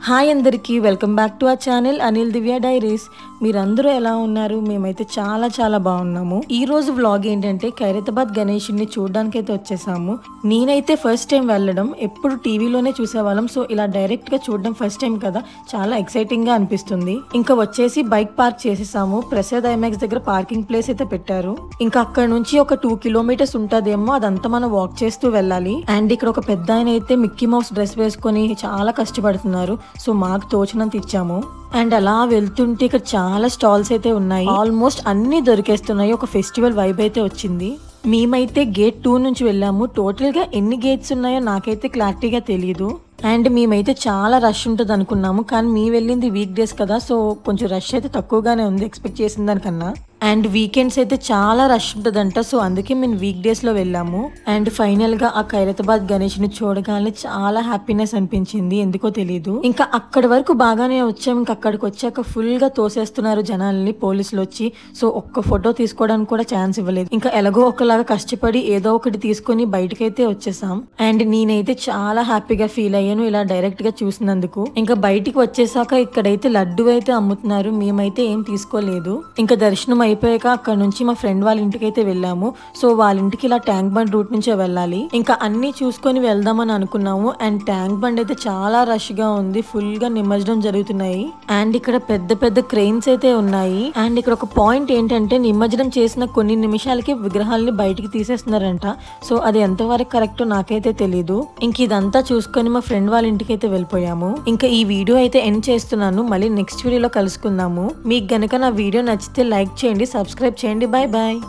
Hi అందరికీ welcome back to our channel Anil Divya diaries. మీరందరూ ఎలా ఉన్నారు? మేమైతే చాలా బాగున్నాము. ఈ రోజు వ్లాగ్ ఏంటంటే ఖైరతాబాద్ గణేషుని చూడడానికి అయితే వచ్చేసాము. నేనైతే ఫస్ట్ టైం వెళ్ళడం, ఎప్పుడు టీవీలోనే చూసేవాళ్ళం. సో ఇలా డైరెక్ట్ గా చూడడం ఫస్ట్ టైం కదా, చాలా ఎక్సైటింగ్ గా అనిపిస్తుంది. ఇంకా వచ్చేసి బైక్ పార్క్ చేసేసాము. ప్రసాద్ ఐమాక్స్ దగ్గర పార్కింగ్ ప్లేస్ అయితే పెట్టారు. ఇంకా అక్కడ నుంచి ఒక 2 కిలోమీటర్స్ ఉంటదేమో, అదంతా మనం వాక్ చేస్తూ వెళ్ళాలి. అండ్ ఇక్కడ ఒక పెద్ద ఆయన అయితే మిక్కీ మౌస్ డ్రెస్ వేసుకొని చాలా కష్టపడుతున్నారు. సో మాకు తోచినంత ఇచ్చాము. అండ్ అలా వెళ్తుంటే ఇక్కడ చాలా స్టాల్స్ అయితే ఉన్నాయి. ఆల్మోస్ట్ అన్ని దొరికేస్తున్నాయి. ఒక ఫెస్టివల్ వైబ్ అయితే వచ్చింది. మేమైతే గేట్ 2 నుంచి వెళ్ళాము. టోటల్ గా ఎన్ని గేట్స్ ఉన్నాయో నాకైతే క్లారిటీగా తెలియదు. అండ్ మేమైతే చాలా రష్ ఉంటుంది అనుకున్నాము, కానీ మేము వెళ్ళింది వీక్ డేస్ కదా, సో కొంచెం రష్ అయితే తక్కువగానే ఉంది ఎక్స్పెక్ట్ చేసిన దానికన్నా. అండ్ వీకెండ్స్ అయితే చాలా రష్ ఉంటుందంట, సో అందుకే మేము వీక్ డేస్ లో వెళ్ళాము. అండ్ ఫైనల్ గా ఆ ఖైరతాబాద్ గణేష్ ని చూడగానే చాలా హ్యాపీనెస్ అనిపించింది, ఎందుకో తెలియదు. ఇంకా అక్కడి వరకు బాగానే వచ్చాము. ఇంకా అక్కడికి వచ్చాక ఫుల్ గా తోసేస్తున్నారు జనాల్ని పోలీసులు వచ్చి. సో ఒక్క ఫోటో తీసుకోవడానికి కూడా ఛాన్స్ ఇవ్వలేదు. ఇంకా ఎలాగో ఒకలాగా కష్టపడి ఏదో ఒకటి తీసుకొని బయటకైతే వచ్చేసాం. అండ్ నేనైతే చాలా హ్యాపీగా ఫీల్ అయ్యాను ఇలా డైరెక్ట్ గా చూసినందుకు. ఇంకా బయటికి వచ్చేసాక ఇక్కడైతే లడ్డు అయితే అమ్ముతున్నారు. మేమైతే ఏం తీసుకోలేదు. ఇంకా దర్శనం అయిపోయాక అక్కడ నుంచి మా ఫ్రెండ్ వాళ్ళ ఇంటికి అయితే వెళ్ళాము. సో వాళ్ళ ఇంటికి ఇలా ట్యాంక్ బండ్ రూట్ నుంచే వెళ్ళాలి. ఇంకా అన్ని చూసుకొని వెళ్దామని అనుకున్నాము. అండ్ ట్యాంక్ బండ్ అయితే చాలా రష్ గా ఉంది, ఫుల్ గా నిమజ్జనం జరుగుతున్నాయి. అండ్ ఇక్కడ పెద్ద క్రెయిన్స్ అయితే ఉన్నాయి. అండ్ ఇక్కడ ఒక పాయింట్ ఏంటంటే, నిమజ్జనం చేసిన కొన్ని నిమిషాలకి విగ్రహాలని బయటికి తీసేస్తున్నారంట. సో అది ఎంతవరకు కరెక్టో నాకైతే తెలీదు. ఇంక ఇదంతా చూసుకొని మా ఫ్రెండ్ వాళ్ళ ఇంటికి అయితే వెళ్ళిపోయాము. ఇంకా ఈ వీడియో అయితే ఎండ్ చేస్తున్నాను. మళ్ళీ నెక్స్ట్ వీడియోలో కలుసుకుందాము. మీకు గనక నా వీడియో నచ్చితే లైక్ చేయండి, సబ్స్క్రైబ్ చేయండి. Bye bye.